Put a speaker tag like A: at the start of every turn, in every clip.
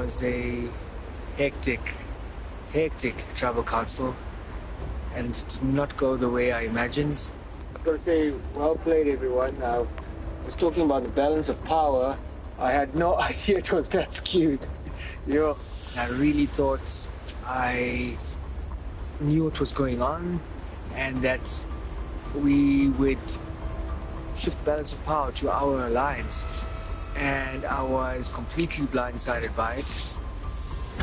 A: was a hectic travel council, and it did not go the way I imagined. I've got to say, well played, everyone. I was talking about the balance of power. I had no idea it was that skewed. I really thought I knew what was going on, and that we would shift the balance of power to our alliance. And I was completely blindsided by it.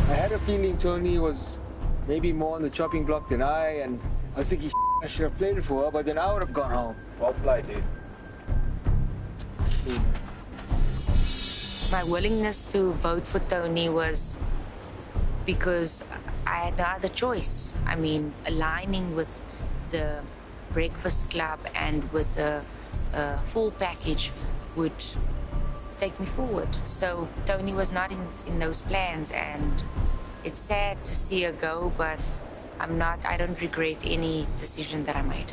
A: I had a feeling Tony was maybe more on the chopping block than I, and I was thinking I should have played it for her, but then I would have gone home.
B: Well played, dude.
C: My willingness to vote for Tony was because I had no other choice. I mean, aligning with the Breakfast Club and with the full package would take me forward. So Tony was not in those plans, and it's sad to see her go, but I don't regret any decision that I made.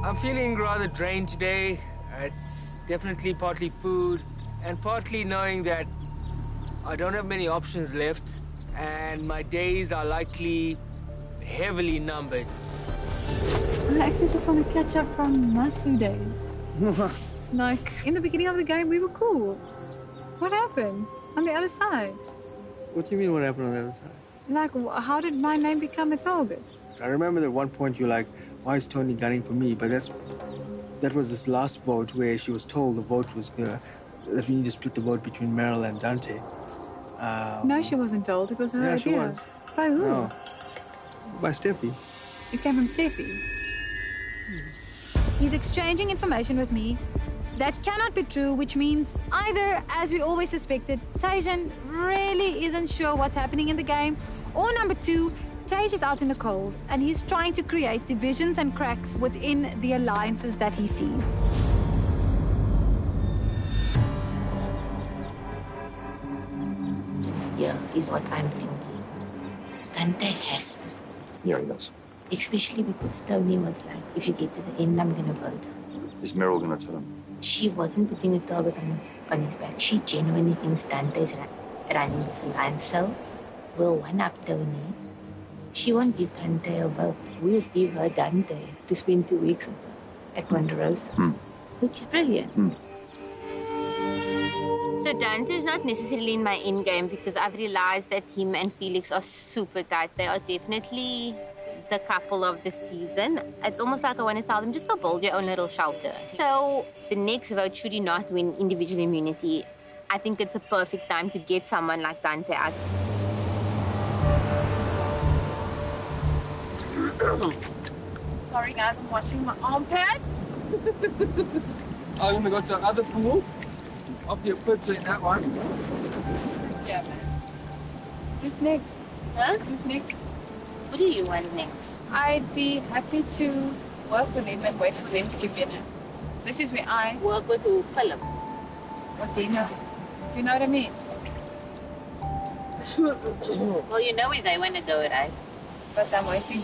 A: I'm feeling rather drained today. It's definitely partly food and partly knowing that I don't have many options left and my days are likely heavily numbered.
D: I actually just want to catch up from Masu days. Like, in the beginning of the game, we were cool. What happened on the other side?
E: What do you mean what happened on the other side?
D: Like, how did my name become a target?
E: I remember at one point you're like, why is Tony gunning for me? But that was this last vote where she was told the vote was that we need to split the vote between Meryl and Dante.
D: No, she wasn't told. It was her
E: Yeah,
D: idea.
E: she was.
D: By who?
E: No. By Steffi.
D: It came from Steffi. He's exchanging information with me. That cannot be true, which means either, as we always suspected, Tajan really isn't sure what's happening in the game, or number two, Taj is out in the cold, and he's trying to create divisions and cracks within the alliances that he sees.
C: So here is what I'm thinking. Dante has to.
B: Yeah, he does.
C: Especially because Tony was like, if you get to the end, I'm going to vote for you.
B: Is Meryl going to tell him?
C: She wasn't putting a target on his back. She genuinely thinks Dante's running this alliance. So we'll one-up Tony. She won't give Dante a vote. We'll give her Dante to spend 2 weeks at Ponderosa, which is brilliant.
F: So Dante is not necessarily in my end game because I've realized that him and Felix are super tight. They are definitely the couple of the season. It's almost like I want to tell them, just go build your own little shelter. So the next vote, should he not win individual immunity, I think it's a perfect time to get someone like Dante out.
D: Sorry, guys, I'm washing my armpits.
A: I'm gonna go to the other pool. Up your puts in that one.
D: Yeah, man. Who's next?
F: Huh?
D: Who's next?
F: Who do you want next?
D: I'd be happy to work with him and wait for them to give me a name. This is where I
F: Work with who? Philip.
D: what they know. Do you know what I mean?
F: Well, you know where they want to go, right?
D: But I'm waiting.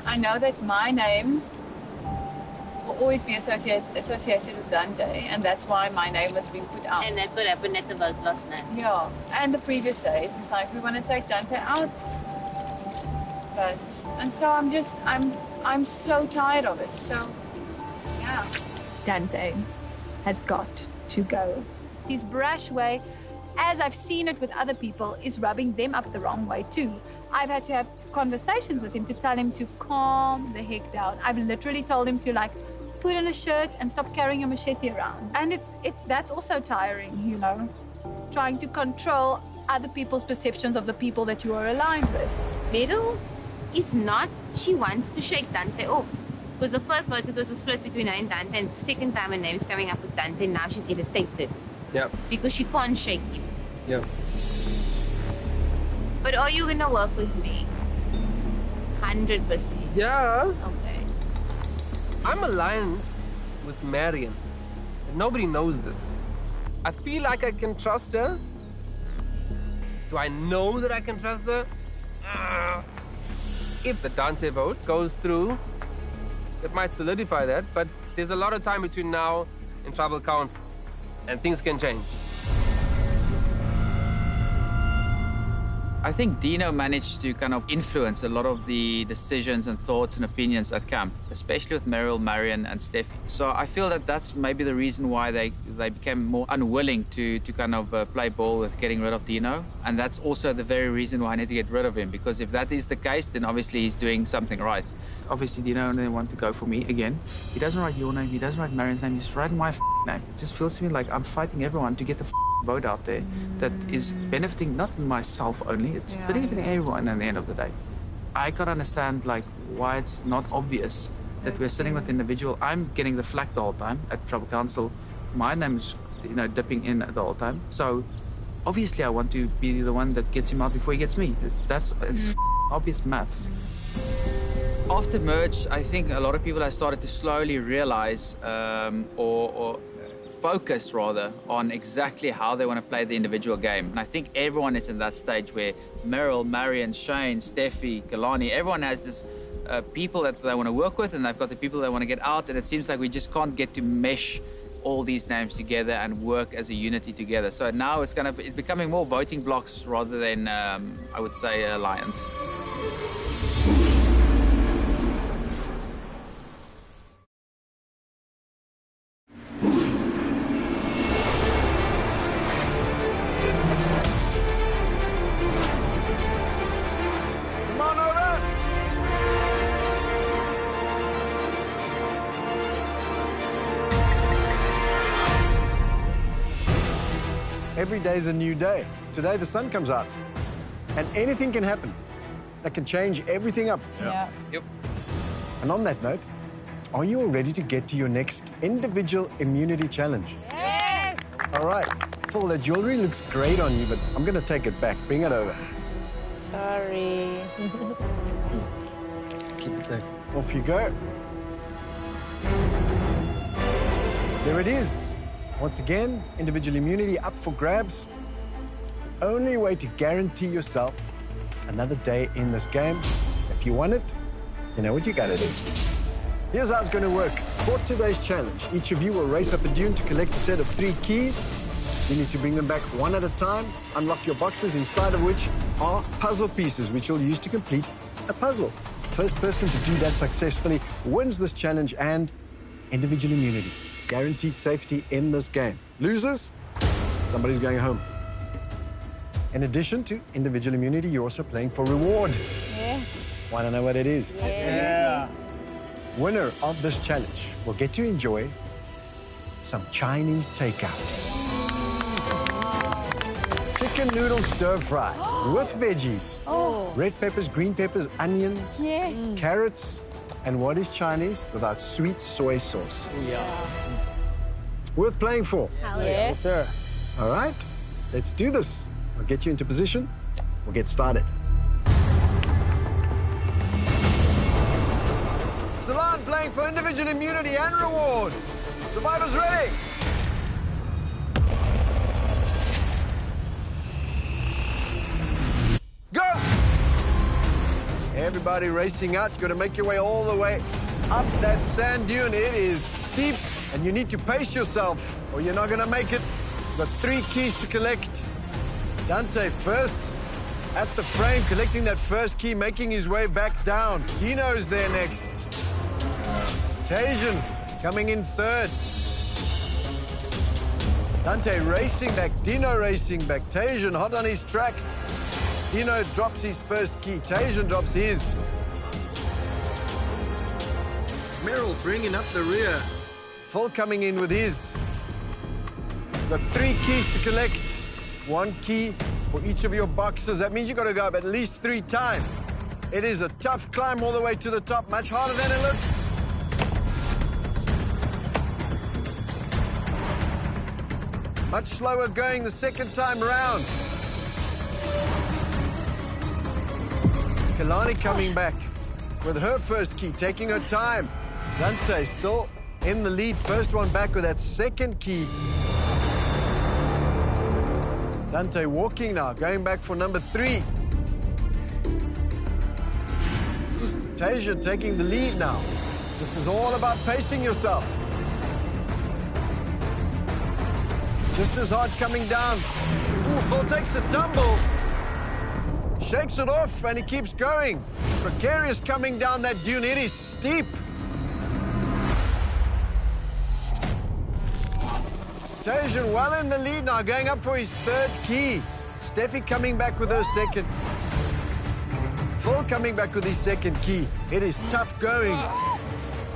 D: I know that my name will always be associated with Dante, and that's why my name has been put out.
F: And that's what happened at the vote last night.
D: Yeah, and the previous days, it's like we want to take Dante out. And so I'm so tired of it. So, yeah. Dante has got to go. His brash way as I've seen it with other people, is rubbing them up the wrong way too. I've had to have conversations with him to tell him to calm the heck down. I've literally told him to like put on a shirt and stop carrying a machete around. And that's also tiring, you know, trying to control other people's perceptions of the people that you are aligned with.
F: Meryl is not, she wants to shake Dante off. Because the first vote, it was a split between her and Dante, and the second time her name's coming up with Dante, now she's irritated.
G: Yeah.
F: Because she can't shake him.
G: Yeah.
F: But are you gonna work with me? 100%.
G: Yeah.
F: Okay.
G: I'm aligned with Marion. And nobody knows this. I feel like I can trust her. Do I know that I can trust her? If the Dante vote goes through, it might solidify that, but there's a lot of time between now and tribal council, and things can change.
H: I think Dino managed to kind of influence a lot of the decisions and thoughts and opinions at camp, especially with Meryl, Marion, and Steffi. So I feel that that's maybe the reason why they became more unwilling to kind of play ball with getting rid of Dino. And that's also the very reason why I need to get rid of him, because if that is the case, then obviously he's doing something right. Obviously, Dino didn't want to go for me again. He doesn't write your name, he doesn't write Marion's name, he's writing my name. It just feels to me like I'm fighting everyone to get the vote out there that is benefiting not myself only, it's benefiting everyone at the end of the day. I can't understand like why it's not obvious that we're sitting with the individual. I'm getting the flack the whole time at Tribal Council. My name's, you know, dipping in the whole time. So obviously I want to be the one that gets him out before he gets me. It's obvious maths. After merge, I think a lot of people have started to slowly realize or focus rather on exactly how they want to play the individual game. And I think everyone is in that stage where Meryl, Marion, Shane, Steffi, Kalani, everyone has this people that they want to work with, and they've got the people they want to get out, and it seems like we just can't get to mesh all these names together and work as a unity together. So now it's becoming more voting blocks rather than, I would say, alliance.
I: Every day is a new day. Today the sun comes out, and anything can happen that can change everything up.
D: Yeah.
G: Yep.
I: And on that note, are you all ready to get to your next individual immunity challenge?
D: Yes!
I: All right. Phil, that jewelry looks great on you, but I'm going to take it back. Bring it over.
J: Sorry.
E: Keep it safe.
I: Off you go. There it is. Once again, individual immunity up for grabs. Only way to guarantee yourself another day in this game. If you want it, you know what you gotta do. Here's how it's gonna work. For today's challenge, each of you will race up a dune to collect a set of 3 keys. You need to bring them back one at a time, unlock your boxes, inside of which are puzzle pieces, which you'll use to complete a puzzle. First person to do that successfully wins this challenge and individual immunity. Guaranteed safety in this game. Losers, somebody's going home. In addition to individual immunity, you're also playing for reward.
J: Yes.
I: Want to know what it is?
E: Yeah.
I: Winner of this challenge will get to enjoy some Chinese takeout. Chicken noodle stir fry with veggies.
J: Oh.
I: Red peppers, green peppers, onions,
J: Yes.
I: carrots, and what is Chinese without sweet soy sauce?
E: Yeah.
I: Worth playing for.
J: Yes.
E: Sir.
I: All right, let's do this. I'll get you into position. We'll get started. Salon playing for individual immunity and reward. Survivors ready? Go! Everybody racing out. You've got to make your way all the way up that sand dune. It is steep, and you need to pace yourself, or you're not going to make it. You've got 3 keys to collect. Dante first at the frame, collecting that first key, making his way back down. Dino's there next. Tajan coming in third. Dante racing back, Dino racing back. Tajan hot on his tracks. Dino drops his first key. Tajan drops his. Merrill bringing up the rear. Phil coming in with his. Got 3 keys to collect. 1 key for each of your boxes. That means you've got to go up at least 3 times. It is a tough climb all the way to the top, much harder than it looks. Much slower going the second time round. Kalani coming back with her first key, taking her time. Dante still in the lead, first one back with that second key. Dante walking now, going back for number 3. Tasia taking the lead now. This is all about pacing yourself. Just as hard coming down. Ooh, Phil takes a tumble. Shakes it off and he keeps going. Precarious coming down that dune. It is steep. Tajan well in the lead now, going up for his 3rd key. Steffi coming back with her 2nd. Phil coming back with his 2nd key. It is tough going.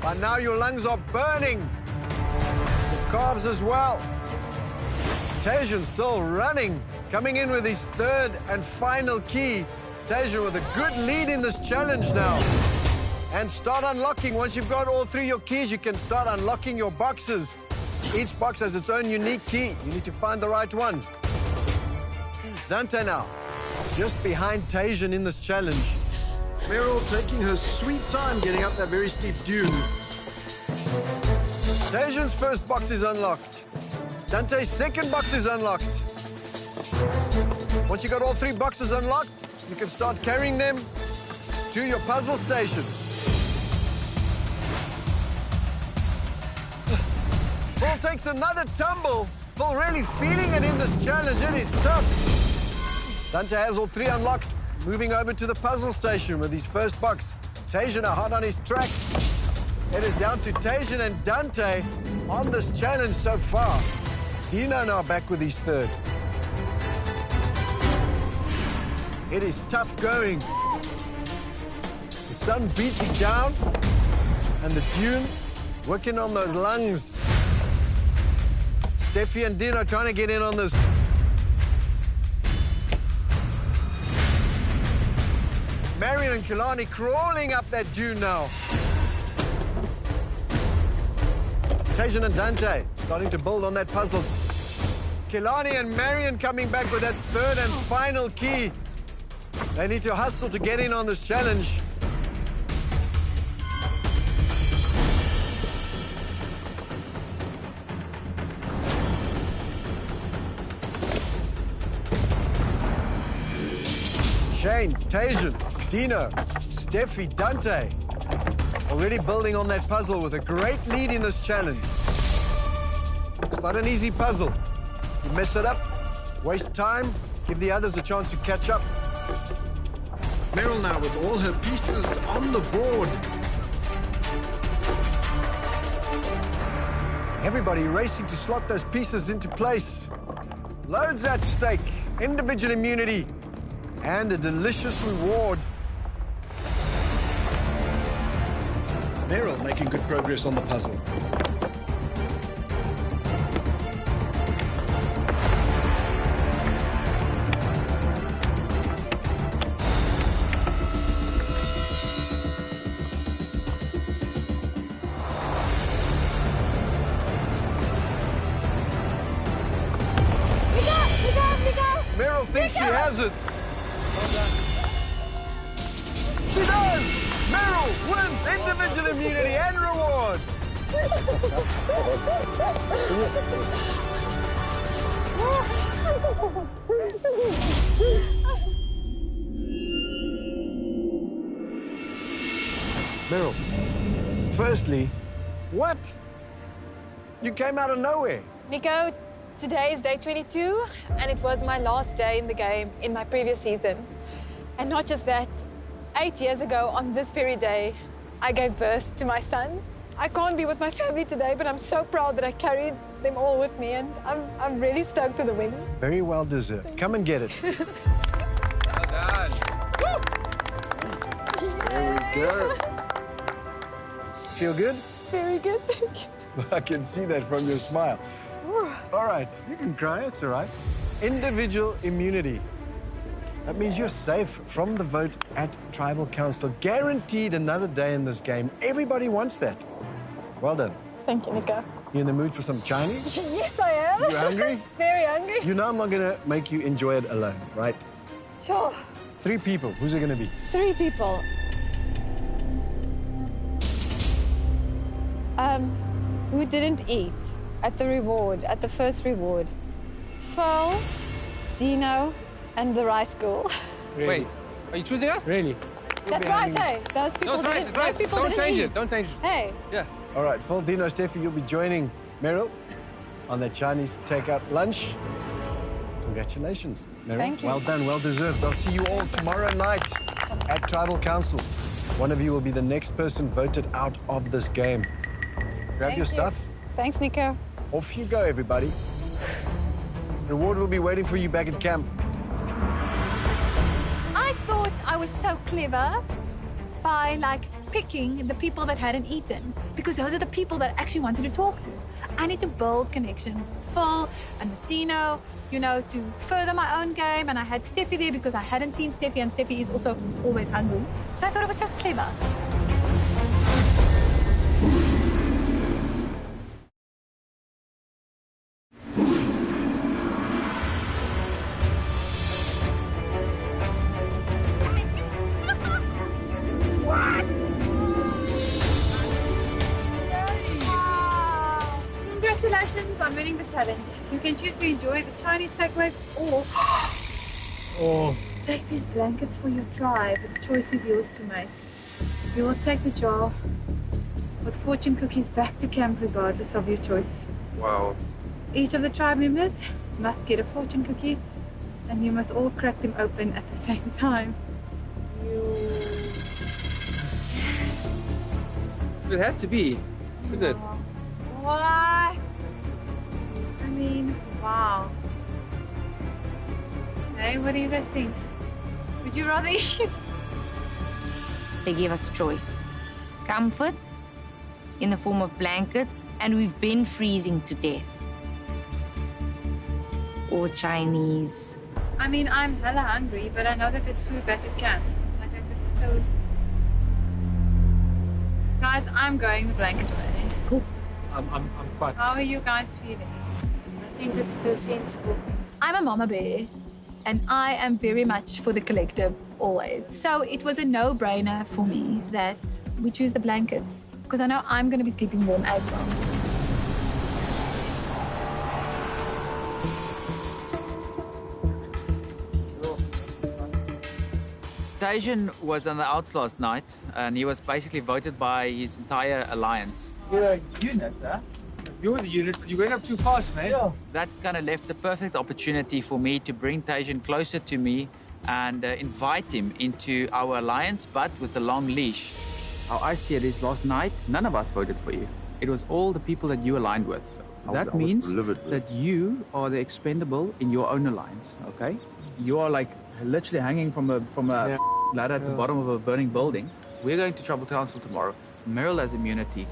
I: By now your lungs are burning. The calves as well. Tajan still running, coming in with his 3rd and final key. Tajan with a good lead in this challenge now. And start unlocking. Once you've got all 3 of your keys, you can start unlocking your boxes. Each box has its own unique key. You need to find the right one. Dante now, just behind Tajan in this challenge. Meryl taking her sweet time getting up that very steep dune. Tajan's first box is unlocked. Dante's second box is unlocked. Once you got all 3 boxes unlocked, you can start carrying them to your puzzle station. Phil takes another tumble. Phil really feeling it in this challenge. It is tough. Dante has all 3 unlocked. Moving over to the puzzle station with his first box. Tajan are hot on his tracks. It is down to Tajan and Dante on this challenge so far. Dino now back with his 3rd. It is tough going. The sun beating down and the dune working on those lungs. Steffi and Dino trying to get in on this. Marion and Kalani crawling up that dune now. Tajan and Dante starting to build on that puzzle. Kalani and Marion coming back with that 3rd and final key. They need to hustle to get in on this challenge. Shane, Tajan, Dino, Steffi, Dante. Already building on that puzzle with a great lead in this challenge. It's not an easy puzzle. You mess it up, waste time, give the others a chance to catch up. Meryl now with all her pieces on the board. Everybody racing to slot those pieces into place. Loads at stake, individual immunity, and a delicious reward. Meryl making good progress on the puzzle. Meryl thinks she has it. She does! Meryl wins individual immunity and reward. Meryl, firstly, what? You came out of nowhere.
K: Nico, today is day 22, and it was my last day in the game in my previous season. And not just that, 8 years ago on this very day, I gave birth to my son. I can't be with my family today, but I'm so proud that I carried them all with me, and I'm really stoked to the win.
I: Very well deserved. Come and get it.
G: Well done.
I: There we go. Feel good?
K: Very good, thank you.
I: I can see that from your smile. All right, you can cry, it's all right. Individual immunity. That means you're safe from the vote at Tribal Council. Guaranteed another day in this game. Everybody wants that. Well done.
K: Thank you, Nico.
I: You in the mood for some Chinese?
K: Yes, I am.
I: You hungry?
K: Very hungry.
I: You know I'm not gonna make you enjoy it alone, right?
K: Sure.
I: 3 people, who's it gonna be?
K: 3 people. Who didn't eat at the first reward? Phil, Dino, and the rice girl.
E: Really?
G: Wait, are you choosing us?
E: Really?
K: That's right, hey. Those people
G: No, it's right,
K: didn't,
G: it's right.
K: those people
G: Don't
K: didn't
G: change
K: eat.
G: it, don't change it.
K: Hey.
G: Yeah.
I: All right, Phil, Dino, Steffi, you'll be joining Meryl on their Chinese takeout lunch. Congratulations, Meryl.
K: Thank you.
I: Well done, well deserved. I'll see you all tomorrow night at Tribal Council. One of you will be the next person voted out of this game. Grab
K: Thank
I: your
K: you.
I: stuff.
K: Thanks, Nico.
I: Off you go, everybody. Reward will be waiting for you back at camp.
D: I thought I was so clever by picking the people that hadn't eaten, because those are the people that I actually wanted to talk to. I need to build connections with Phil and with Dino, to further my own game. And I had Steffi there because I hadn't seen Steffi, and Steffi is also always hungry. So I thought it was so clever. Congratulations on winning the challenge. You can choose to enjoy the Chinese takeaway or take these blankets for your tribe. The choice is yours to make. You will take the jar with fortune cookies back to camp regardless of your choice.
G: Wow.
D: Each of the tribe members must get a fortune cookie, and you must all crack them open at the same time.
G: It had to be, didn't it?
D: Why? I mean, wow. Hey, what do you guys think? Would you rather eat?
C: They gave us a choice. Comfort in the form of blankets, and we've been freezing to death. Or Chinese.
D: I mean, I'm hella hungry, but I know that there's food back at camp. I could so... Guys, I'm going the blanket way.
E: Cool. I'm quite...
D: How are you guys feeling?
J: I think it's the sensible thing.
D: I'm a mama bear, and I am very much for the collective, always. So it was a no-brainer for me that we choose the blankets, because I know I'm going to be sleeping warm as well.
H: Tajan was on the outs last night, and he was basically voted by his entire alliance.
A: You're a unit, huh? You're the unit, but you went up too fast, man. Yeah.
H: That kind of left the perfect opportunity for me to bring Tajan closer to me and invite him into our alliance, but with a long leash. How I see it is, last night, none of us voted for you. It was all the people that you aligned with. That means that you are the expendable in your own alliance, okay? You are like literally hanging from a ladder at the bottom of a burning building. We're going to Tribal Council tomorrow. Meryl has immunity.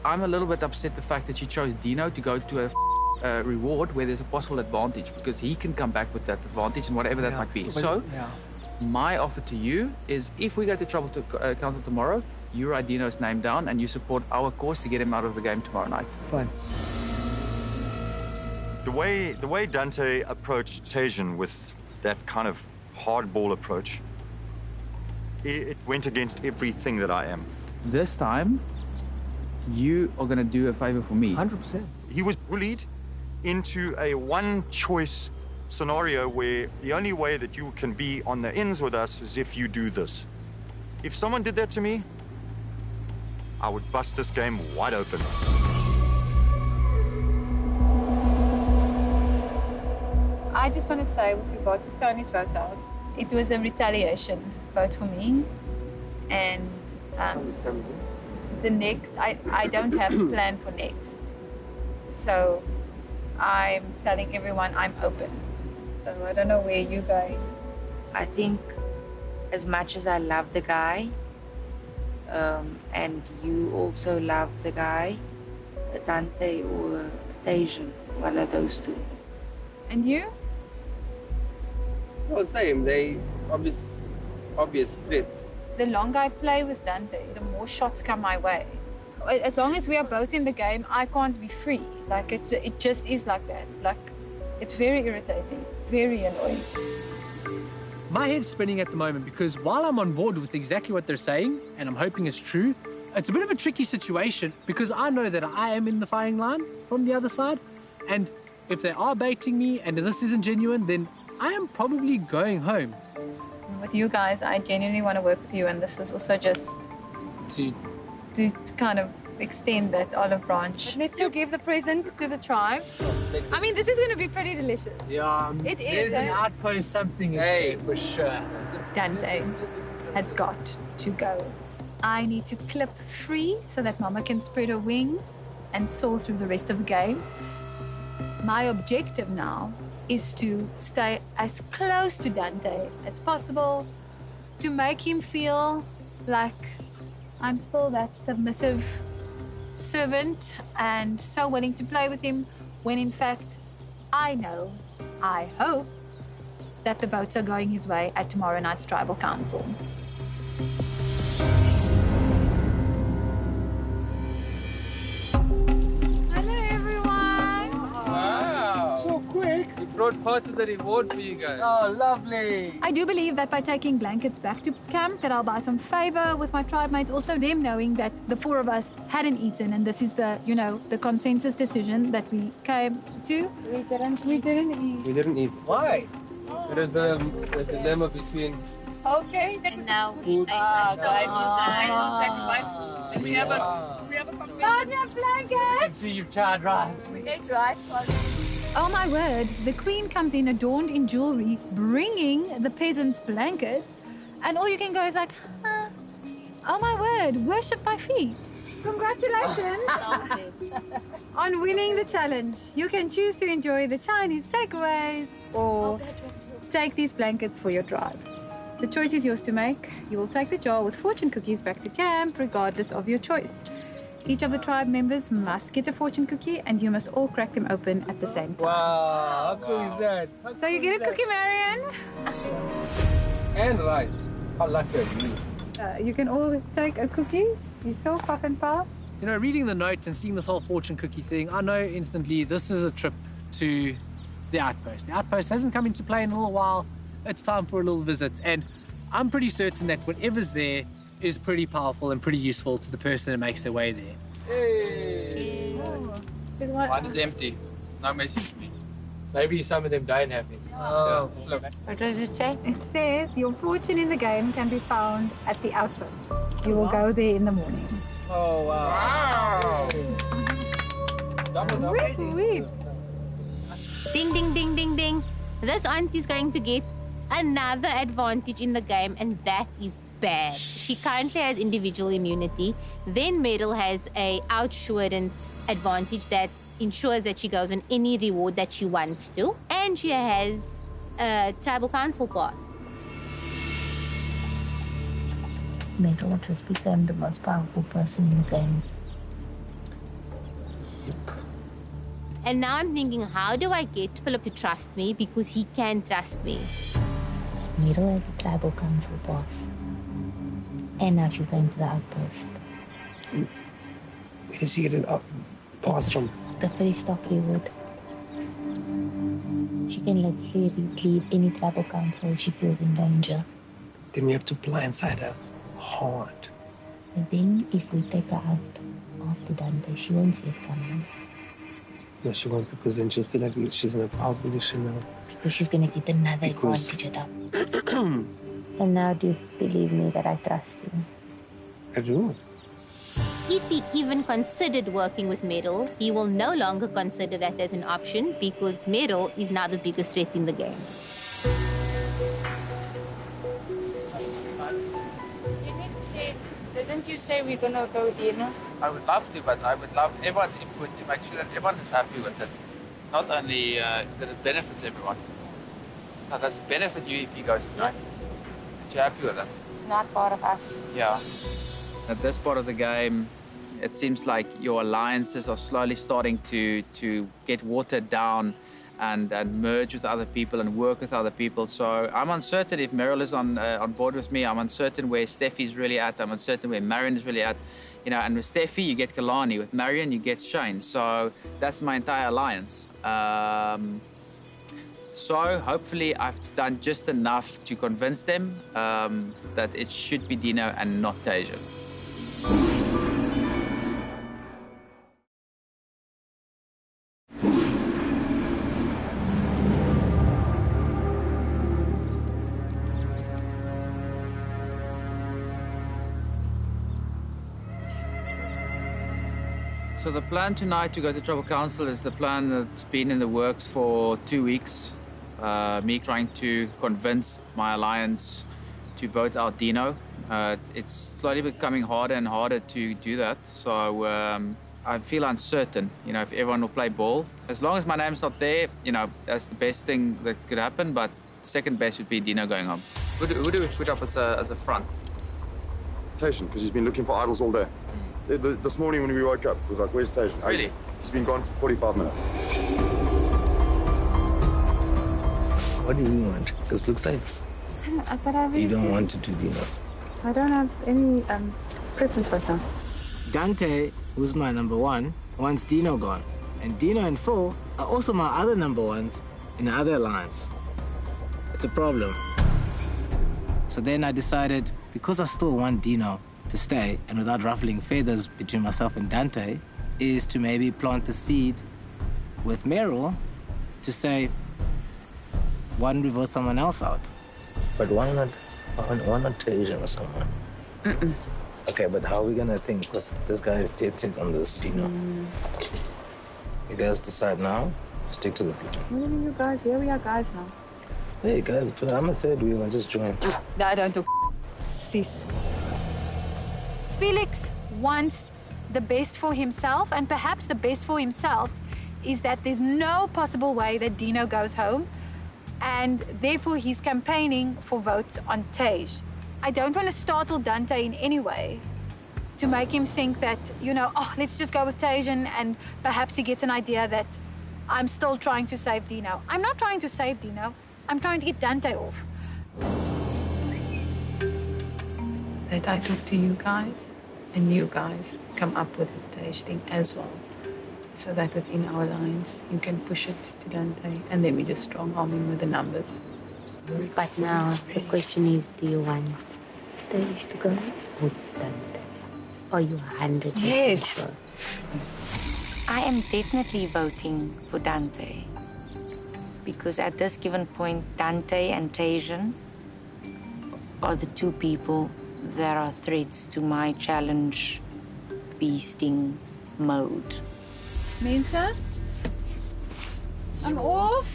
H: I'm a little bit upset the fact that she chose Dino to go to a reward where there's a possible advantage, because he can come back with that advantage and whatever that might be. So, my offer to you is, if we go to Tribal Council tomorrow, you write Dino's name down and you support our cause to get him out of the game tomorrow night.
E: Fine.
B: The way Dante approached Tajan with that kind of hardball approach, it went against everything that I am.
H: This time, you are going to do a favor for me.
E: 100%.
B: He was bullied into a one-choice scenario where the only way that you can be on the ends with us is if you do this. If someone did that to me, I would bust this game wide open.
D: I just want to say, with regard to Tony's vote out, it was a retaliation vote for me. And the next, I don't have a plan for next. So I'm telling everyone I'm open. So I don't know where you're going.
C: I think as much as I love the guy, and you also love the guy, Dante or Tasia, one of those two.
D: And you?
G: Oh, same. They obvious threats.
D: The longer I play with Dante, the more shots come my way. As long as we are both in the game, I can't be free. Like it just is like that. Like it's very irritating, very annoying.
L: My head's spinning at the moment because while I'm on board with exactly what they're saying, and I'm hoping it's true, it's a bit of a tricky situation because I know that I am in the firing line from the other side. And if they are baiting me and this isn't genuine, then I am probably going home.
D: With you guys, I genuinely want to work with you, and this was also just
L: To
D: to kind of extend that olive branch. But let's go give the present to the tribe. I mean, this is going to be pretty delicious.
L: yeah,
D: It is,
L: there's an
D: eh?
L: outpost, something in
G: Hey.
L: there for sure.
D: Dante has got to go. I need to clip free so that Mama can spread her wings and soar through the rest of the game. My objective now is to stay as close to Dante as possible, to make him feel like I'm still that submissive servant and so willing to play with him, when in fact I know, I hope, that the votes are going his way at tomorrow night's tribal council. Hello everyone!
G: Wow.
A: So quick.
G: We brought part of the reward for you guys.
A: Oh, lovely.
D: I do believe that by taking blankets back to camp that I'll buy some favor with my tribe mates, also them knowing that the four of us hadn't eaten and this is the, the consensus decision that we came to. We didn't eat.
G: We didn't eat.
A: Why?
G: There is a dilemma between
J: Okay, that
F: And
J: was
F: now
G: food.
J: guys will sacrifice. And we have a
D: Larger blankets!
L: See, you've tried rice.
J: we ate rice.
D: Oh my word, the queen comes in adorned in jewelry, bringing the peasants blankets, and all you can go is like, huh. Oh my word, worship my feet. Congratulations on winning the challenge. You can choose to enjoy the Chinese takeaways or take these blankets for your tribe. The choice is yours to make. You will take the jar with fortune cookies back to camp, regardless of your choice. Each of the tribe members must get a fortune cookie, and you must all crack them open at the same time.
A: Wow, how cool is that?
D: So you get a cookie, Marion.
G: and rice. How lucky are you?
D: You can all take a cookie. You saw Puff and Puff.
L: You know, reading the notes and seeing this whole fortune cookie thing, I know instantly this is a trip to the outpost. The outpost hasn't come into play in a little while. It's time for a little visit. And I'm pretty certain that whatever's there is pretty powerful and pretty useful to the person that makes their way there.
G: Hey.
H: Mine is empty. No message to me.
L: Maybe some of them don't have this.
A: Oh,
C: What does it say?
D: It says your fortune in the game can be found at the outpost. You will go there in the morning.
A: oh wow.
D: Weep, weep.
F: Ding, ding, ding, ding, ding. This auntie's going to get another advantage in the game, and that is bad. She currently has individual immunity. Then Meryl has a outsurance advantage that ensures that she goes on any reward that she wants to. And she has a tribal council pass.
M: Meryl just became the most powerful person in the game.
F: And now I'm thinking, how do I get Philip to trust me? Because he can trust me.
M: Meryl has a tribal council pass. And now she's going to the outpost.
N: Where did she get a pass from?
M: The free stock reward. She can literally leave any tribal council if she feels in danger.
N: Then we have to blindside her hard.
M: And then if we take her out after Dante, she won't see it coming.
N: No, she won't, because then she'll feel like she's in a power position now.
M: Because she's going to get another advantage at her. And now do you believe me that I trust you?
N: I do.
F: If he even considered working with Meryl, he will no longer consider that as an option because Meryl is now the biggest threat in the game.
J: You need to say the
C: Didn't you say we're gonna go dinner?
H: I would love to, but I would love everyone's input to make sure that everyone is happy with it. Not only that it benefits everyone. So does it benefit you if he goes tonight? Are you happy with that?
C: It's not part of us.
H: Yeah. At this part of the game, it seems like your alliances are slowly starting to get watered down and merge with other people and work with other people. So I'm uncertain if Meryl is on board with me. I'm uncertain where Steffi's really at. I'm uncertain where Marion is really at. You know, and with Steffi, you get Kalani. With Marion, you get Shane. So that's my entire alliance. So hopefully I've done just enough to convince them that it should be Dino and not Tasia. So the plan tonight to go to Tribal Council is the plan that's been in the works for 2 weeks. Me trying to convince my alliance to vote out Dino. It's slowly becoming harder and harder to do that. So I feel uncertain, you know, if everyone will play ball. As long as my name's not there, you know, that's the best thing that could happen. But second best would be Dino going home. Who do we put up as a front?
B: Tasia, because he's been looking for idols all day. This morning when we woke up, it was like, where's Tasia?
H: Really?
B: He's been gone for 45 minutes.
N: What do you want? Because it looks like you don't want to do Dino.
K: I don't have any preference right now.
A: Dante, who's my number one, wants Dino gone. And Dino and Phil are also my other number ones in the other alliance. It's a problem. So then I decided, because I still want Dino to stay, and without ruffling feathers between myself and Dante, is to maybe plant the seed with Meryl to say, why don't we vote someone else out?
N: But why not Tasia or someone? Okay, but how are we gonna think? Because this guy is dead set on this, you know. You guys decide now, stick to the people.
K: What do you mean, you guys? Here we are, guys, now.
N: Hey, guys, but I'm a third wheel, I'll just join.
K: I don't do sis.
D: Felix wants the best for himself, and perhaps the best for himself is that there's no possible way that Dino goes home, and therefore he's campaigning for votes on Tej. I don't want to startle Dante in any way to make him think that, you know, oh, let's just go with Tej, and perhaps he gets an idea that I'm still trying to save Dino. I'm not trying to save Dino. I'm trying to get Dante off.
O: That I talk to you guys, and you guys come up with the Tej thing as well. So that within our lines, you can push it to Dante, and then we just strong-arm him with the numbers.
F: But now the question is, do you want Tej to go with Dante? Are you 100%
O: Yes.
F: sure?
C: I am definitely voting for Dante. Because at this given point, Dante and Tajan are the two people that are threats to my challenge beasting mode.
D: Mensa? I'm off.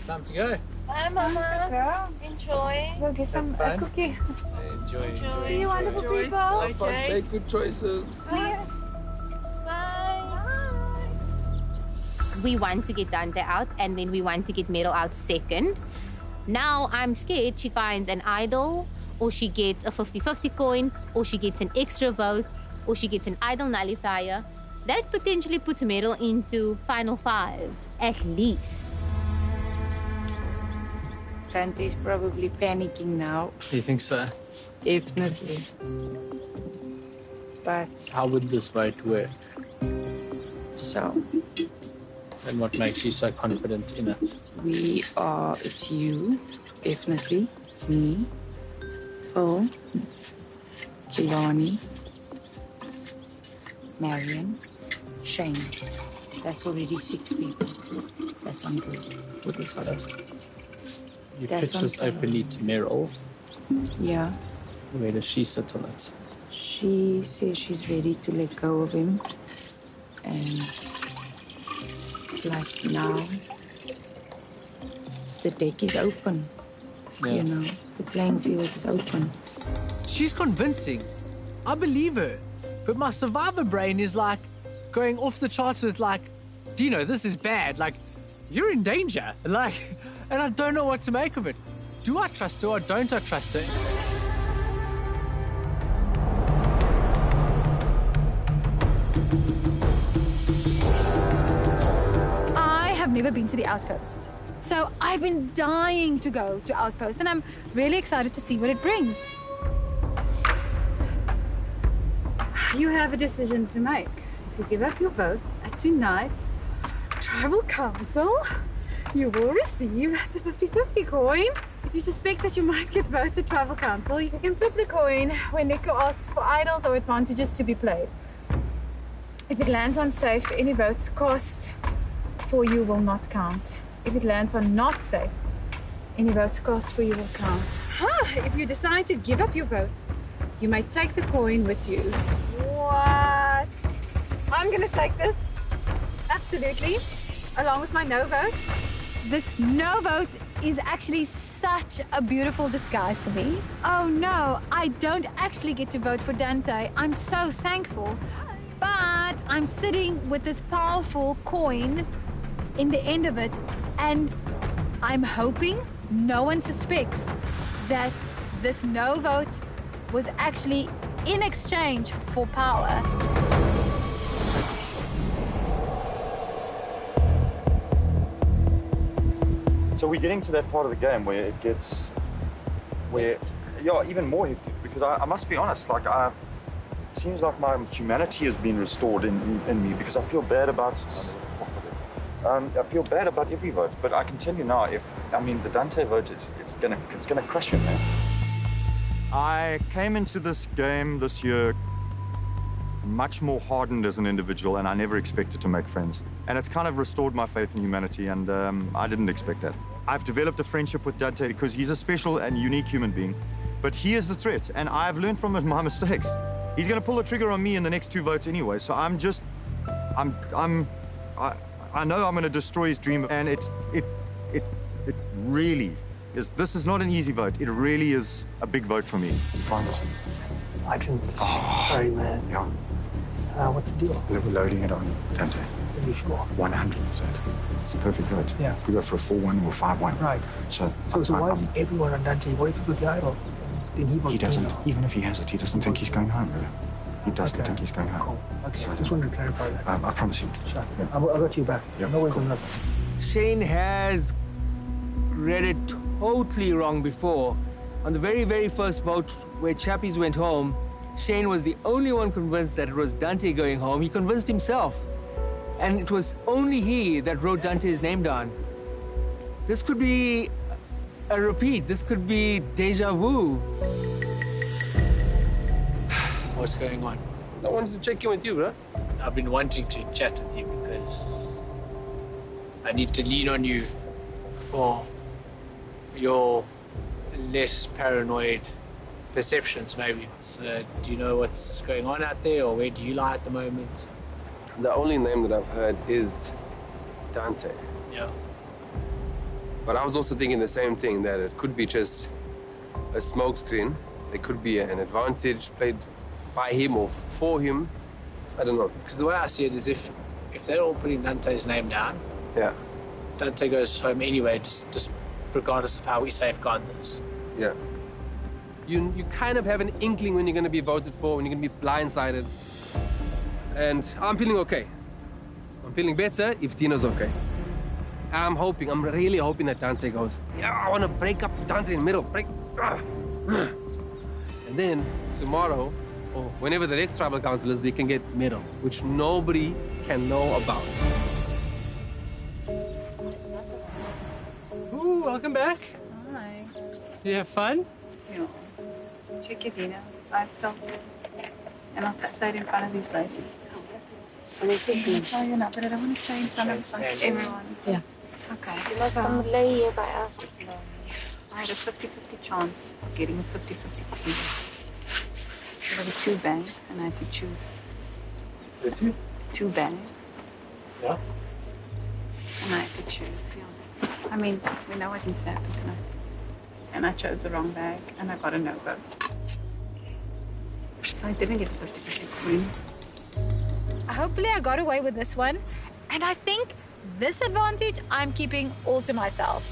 L: Time to go.
C: Bye, Mama. Enjoy.
K: Go get some a cookie.
L: Enjoy.
K: See you wonderful people.
L: Have fun, make good choices.
K: Bye.
F: We want to get Dante out, and then we want to get Meryl out second. Now I'm scared she finds an idol, or she gets a 50-50 coin, or she gets an extra vote, or she gets an idol nullifier. That potentially puts Meryl into final 5, at least.
C: Dante's probably panicking now.
L: You think so?
C: Definitely. But
L: How would this vote work?
C: so
L: And what makes you so confident in it?
C: it's you, definitely, me, Phil, Kilani, Marion, Shane. That's already 6 people. That's on good with this vote.
L: You
C: That's
L: pitched this
C: on-
L: openly to Meryl.
C: Yeah,
L: Where does she sit on it?
C: she says she's ready to let go of him. And like now, the deck is open.
L: Yeah.
C: You know, the playing field is open.
L: She's convincing. I believe her. But my survivor brain is like going off the charts with like, Dino, this is bad. Like, you're in danger. Like, and I don't know what to make of it. Do I trust her or don't I trust her?
D: I have never been to the Outpost. So I've been dying to go to Outpost, and I'm really excited to see what it brings. You have a decision to make. If you give up your vote at tonight's Tribal Council, you will receive the 50-50 coin. If you suspect that you might get votes at Tribal Council, you can flip the coin when Nico asks for idols or advantages to be played. If it lands on safe, any votes cast for you will not count. If it lands on not safe, any votes cast for you will count. If you decide to give up your vote, you may take the coin with you. What? I'm gonna take this. Absolutely. Along with my no vote. This no vote is actually such a beautiful disguise for me. Oh no, I don't actually get to vote for Dante. I'm so thankful. But I'm sitting with this powerful coin in the end of it, and I'm hoping no one suspects that this no vote was actually in exchange for power.
B: So we're getting to that part of the game where it gets, even more hectic, because I must be honest, like it seems like my humanity has been restored in me, because I feel bad about, I feel bad about every vote, but I can tell you now, the Dante vote it's gonna crush him, man. I came into this game this year much more hardened as an individual, and I never expected to make friends. And it's kind of restored my faith in humanity, and I didn't expect that. I've developed a friendship with Dante because he's a special and unique human being, but he is the threat, and I've learned from my mistakes. He's gonna pull the trigger on me in the next 2 votes anyway, so I know I'm gonna destroy his dream, and it really is. This is not an easy vote. It really is a big vote for me.
P: I can. Sorry, man.
Q: Yeah.
P: What's the deal?
Q: We're loading it on Dante.
P: Are you sure?
Q: 100%. It's the perfect vote.
P: Yeah.
Q: We go for a 4-1 or 5-1.
P: Right.
Q: So
P: why is everyone on Dante? What if you put the idol? Then
Q: he doesn't. Even if he has it, he doesn't think he's going home. Really. He doesn't think he's going home.
P: Cool. Okay. I just wanted to clarify that.
Q: I promise you.
P: Sure. Yeah. I got you back.
Q: Yeah.
P: No worries
Q: Cool.
P: on that.
A: Shane has read it totally wrong before. On the very, very first vote where Chappies went home, Shane was the only one convinced that it was Dante going home. He convinced himself. And it was only he that wrote Dante's name down. This could be a repeat. This could be deja vu.
L: What's going on?
G: I wanted to check in with you, bro.
L: I've been wanting to chat with you because I need to lean on you for your less paranoid perceptions, maybe. So, do you know what's going on out there, or where do you lie at the moment?
G: The only name that I've heard is Dante.
L: Yeah.
G: But I was also thinking the same thing, that it could be just a smokescreen. It could be an advantage played by him or for him. I don't know.
L: Because the way I see it is if they're all putting Dante's name down,
G: Yeah.
L: Dante goes home anyway, just regardless of how we safeguard this.
G: Yeah. You kind of have an inkling when you're going to be voted for, when you're going to be blindsided. And I'm feeling okay. I'm feeling better if Dino's okay. I'm really hoping that Dante goes, yeah, I want to break up Dante in the middle. And then tomorrow, or whenever the next tribal council is, we can get middle, which nobody can know about.
L: Ooh, welcome back.
K: Hi.
L: Did you have fun?
K: Yeah. Check your Dino. I've told you. And I'll say it in front of these ladies. I'm going to tell you now, but I don't want to say in front of everyone.
M: Yeah.
K: Okay.
F: You must come lay here by us.
K: I had a 50-50 chance of getting a 50-50 coin. There were 2 bags, and I had to choose.
L: Did you?
K: 2 bags,
L: Yeah.
K: and I had to choose. Yeah. I mean, we know what needs to happen tonight. And I chose the wrong bag, and I got a no vote.
O: So I didn't get 50-50 coin.
D: Hopefully I got away with this one. And I think this advantage I'm keeping all to myself.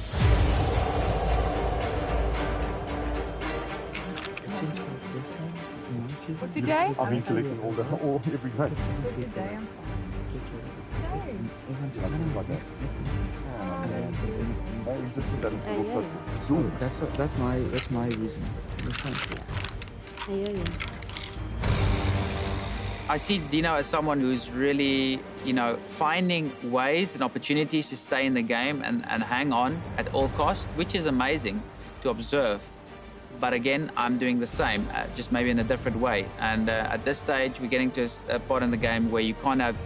O: For today?
B: I've been collecting all every night.
O: For today, I'm
E: That's my reason.
M: I hear you.
H: I see Dino as someone who's really, finding ways and opportunities to stay in the game and hang on at all costs, which is amazing to observe. But again, I'm doing the same, just maybe in a different way. And at this stage, we're getting to a part in the game where you can't have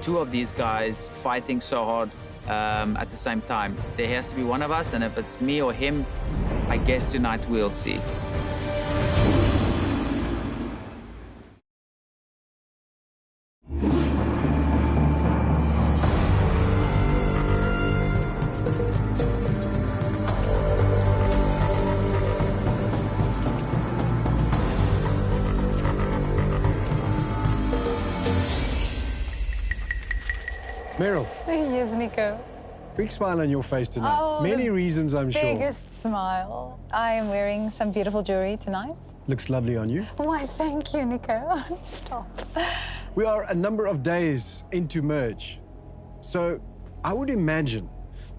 H: two of these guys fighting so hard at the same time. There has to be one of us, and if it's me or him, I guess tonight we'll see.
I: Meryl,
O: Yes, Nico.
I: big smile on your face tonight.
O: Oh,
I: Many
O: the
I: reasons, I'm sure.
O: Biggest smile. I am wearing some beautiful jewelry tonight.
I: Looks lovely on you.
O: Why, thank you, Nico. Stop.
I: We are a number of days into merge. So I would imagine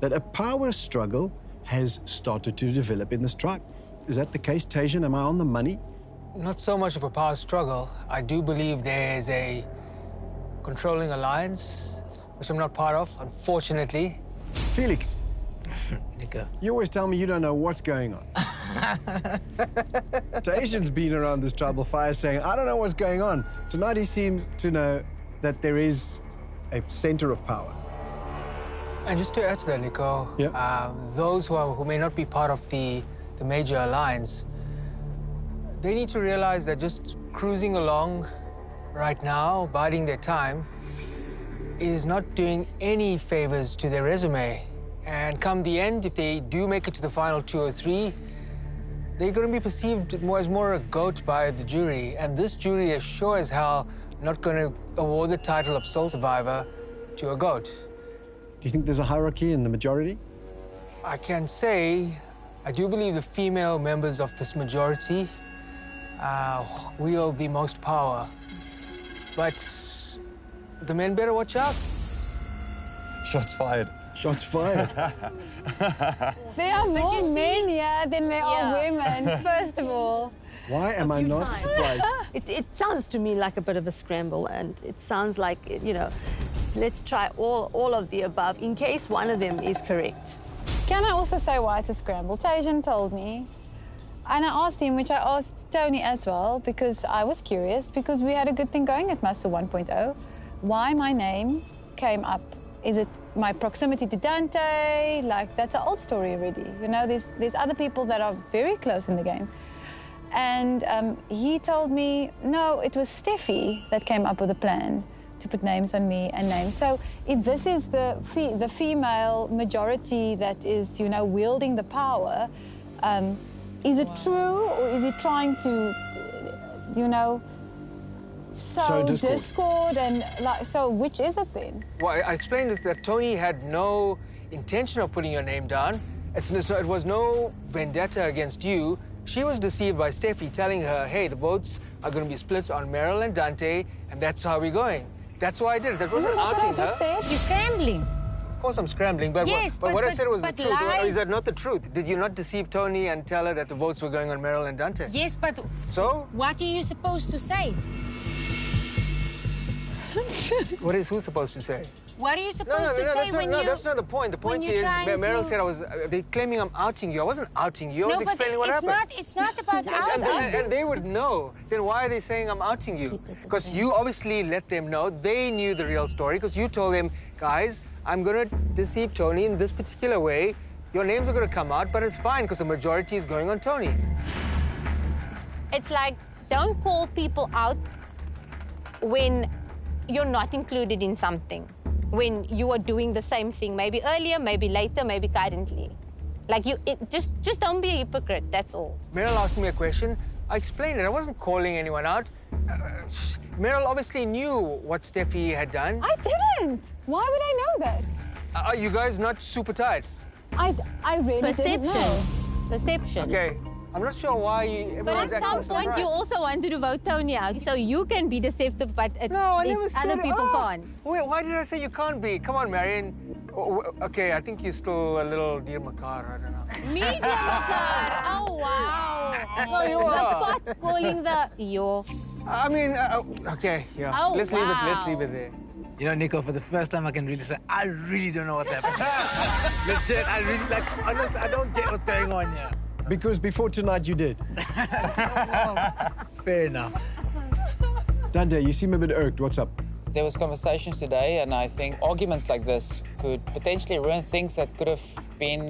I: that a power struggle has started to develop in this tribe. Is that the case, Tajan? Am I on the money?
P: Not so much of a power struggle. I do believe there's a controlling alliance, which I'm not part of, unfortunately.
I: Felix,
N: Nico.
I: you always tell me you don't know what's going on. Tajan's been around this tribal fire saying, I don't know what's going on. Tonight he seems to know that there is a center of power.
P: And just to add to that, Nico, those who may not be part of the major alliance, they need to realize that just cruising along right now, biding their time, is not doing any favors to their resume. And come the end, if they do make it to the final 2 or 3, they're going to be perceived as more a goat by the jury. And this jury is sure as hell not going to award the title of sole survivor to a goat.
I: Do you think there's a hierarchy in the majority?
P: I can say, I do believe the female members of this majority wield the most power. But the men better watch out.
B: Shots fired.
I: Shots fired.
O: There are more men here than there are women, first of all.
I: Why am I not surprised?
R: It sounds to me like a bit of a scramble, and it sounds like, let's try all of the above in case one of them is correct.
O: Can I also say why it's a scramble? Tajan told me, and I asked him, which I asked Tony as well, because I was curious, because we had a good thing going at Master 1.0, why my name came up. Is it my proximity to Dante? Like, that's an old story already. There's other people that are very close in the game. And he told me, no, it was Steffi that came up with a plan to put names on me and names. So if this is the female majority that is, wielding the power, is it true, or is he trying to, sow discord and so which is it then?
P: Well, I explained this, that Tony had no intention of putting your name down. It was no vendetta against you. She was deceived by Steffi telling her, hey, the votes are going to be split on Meryl and Dante, and that's how we're going. That's why I did it. That wasn't outing her.
C: You're scrambling.
P: Of course I'm scrambling, but,
C: yes,
P: what I said was the truth.
C: Lies...
P: Is that not the truth? Did you not deceive Tony and tell her that the votes were going on Meryl and Dante?
C: Yes, but
P: so?
C: What are you supposed to say?
P: Who's supposed to say?
C: What are you supposed to say when you...
P: No, that's not the point. The point is, Meryl said they're claiming I'm outing you. I wasn't outing you. I was explaining what happened.
C: It's not about outing.
P: And they would know. Then why are they saying I'm outing you? Because you obviously let them know. They knew the real story because you told them, guys, I'm going to deceive Tony in this particular way. Your names are going to come out, but it's fine because the majority is going on Tony.
F: It's like, don't call people out when you're not included in something. When you are doing the same thing, maybe earlier, maybe later, maybe currently. Like just don't be a hypocrite, that's all.
P: Meryl asked me a question. I explained it. I wasn't calling anyone out. Meryl obviously knew what Steffi had done.
S: I didn't. Why would I know that?
P: Are you guys not super tight?
S: I really didn't know.
F: Perception.
P: Okay. I'm not sure why
F: But
P: everyone's
F: at
P: acting
F: some point,
P: surprised.
F: you also wanted to vote Tony out, so you can be deceptive, but
P: No, I never
F: if
P: said
F: other people can't.
P: Wait, why did I say you can't be? Come on, Marion. Okay, I think you're still a little dear Makar, I don't know.
F: Media Makar. Oh, wow.
P: No, you
F: The
P: are.
F: pot's calling the... Yo.
P: I mean, okay, yeah.
F: Oh,
P: let's leave it there.
L: You know, Nico, for the first time, I can really say, I really don't know what's happening. Legit, I really, honestly, I don't get what's going on here.
I: Because before tonight you did.
L: Fair enough.
I: Dante, you seem a bit irked. What's up?
H: There was conversations today, and I think arguments like this could potentially ruin things that could have been,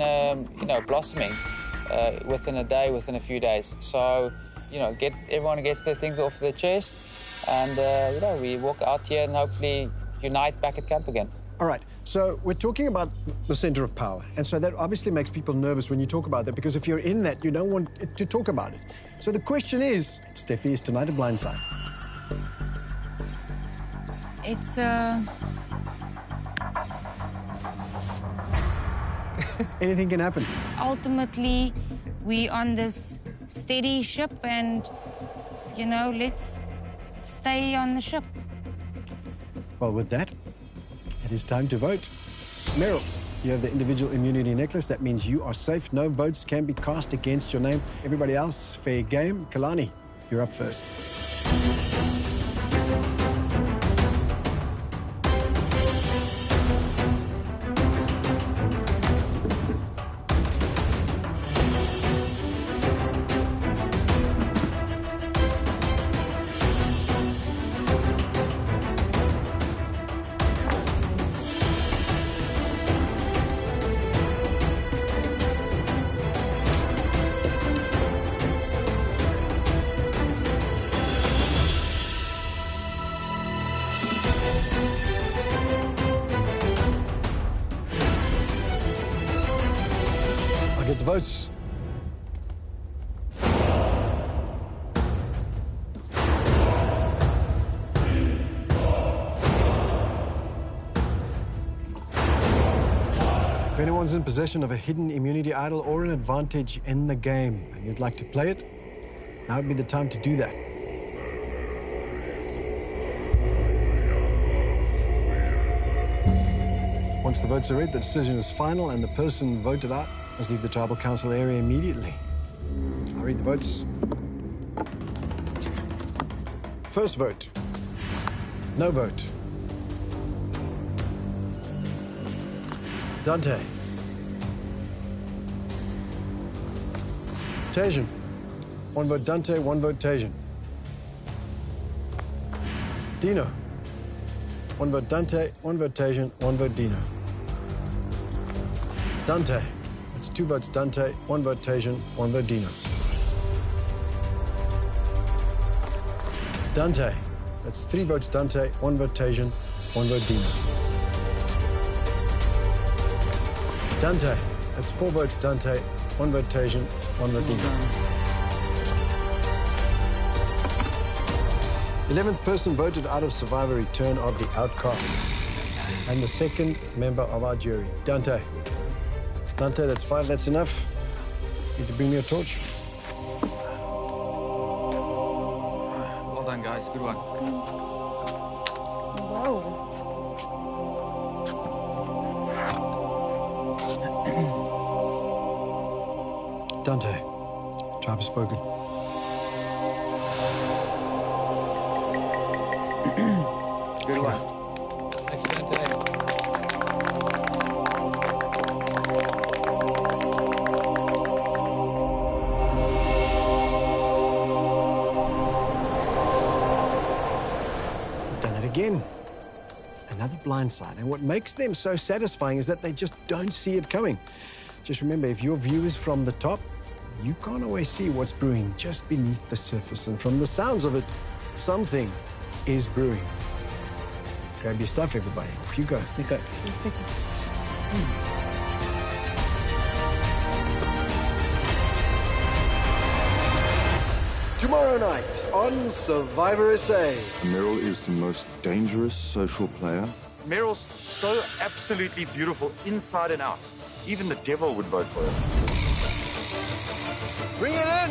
H: blossoming within a day, within a few days. So, everyone gets their things off their chest, and, we walk out here and hopefully unite back at camp again.
I: All right, so we're talking about the center of power. And so that obviously makes people nervous when you talk about that, because if you're in that, you don't want to talk about it. So the question is, Steffi, is tonight a blindside?
C: It's
I: Anything can happen.
C: ultimately we on this steady ship, and let's stay on the ship.
I: Well, with that, it is time to vote. Meryl, you have the individual immunity necklace. That means you are safe. No votes can be cast against your name. Everybody else, fair game. Kalani, you're up first. I'll get the votes. If anyone's in possession of a hidden immunity idol or an advantage in the game and you'd like to play it, now would be the time to do that. Once the votes are read, the decision is final and the person voted out must leave the tribal council area immediately. I'll read the votes. First vote. No vote. Dante. Tajan. One vote Dante, one vote Tajan. Dino. One vote Dante, one vote Tajan, one vote Dino. Dante. That's two votes Dante, one vote Tajan, one vote Dino. Dante. That's three votes Dante, one vote Tajan, one vote Dino. Dante. That's four votes Dante, one vote Tajan, one vote Dino. 11th person voted out of Survivor Return of the Outcasts. And the second member of our jury, Dante. Dante, that's five, that's enough. Need to bring me a torch.
H: Well done, guys. Good one.
I: Dante, tribe has spoken.
H: Good one.
L: Thank you, Dante.
I: Done it again. Another blindside. And what makes them so satisfying is that they just don't see it coming. Just remember, if your view is from the top, you can't always see what's brewing just beneath the surface. And from the sounds of it, something is brewing. Grab your stuff, everybody. Off you go.
L: Nico.
I: Tomorrow night on Survivor SA.
Q: Meryl is the most dangerous social player.
B: Meryl's so absolutely beautiful inside and out. Even the devil would vote for her.
I: Bring it in!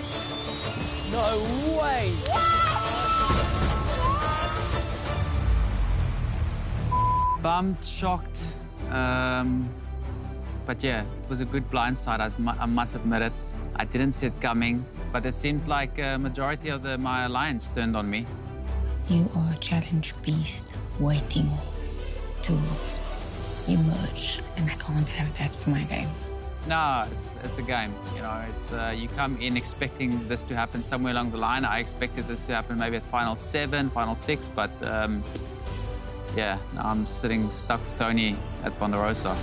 L: No way!
H: Bummed, shocked. But yeah, it was a good blindside, I must admit it. I didn't see it coming, but it seemed like a majority of my alliance turned on me.
C: You are a challenge beast waiting to emerge, and I can't have that for my game.
H: No, it's a game. You know, it's you come in expecting this to happen somewhere along the line. I expected this to happen maybe at final 7, final 6, but yeah, now I'm sitting stuck with Tony at Ponderosa.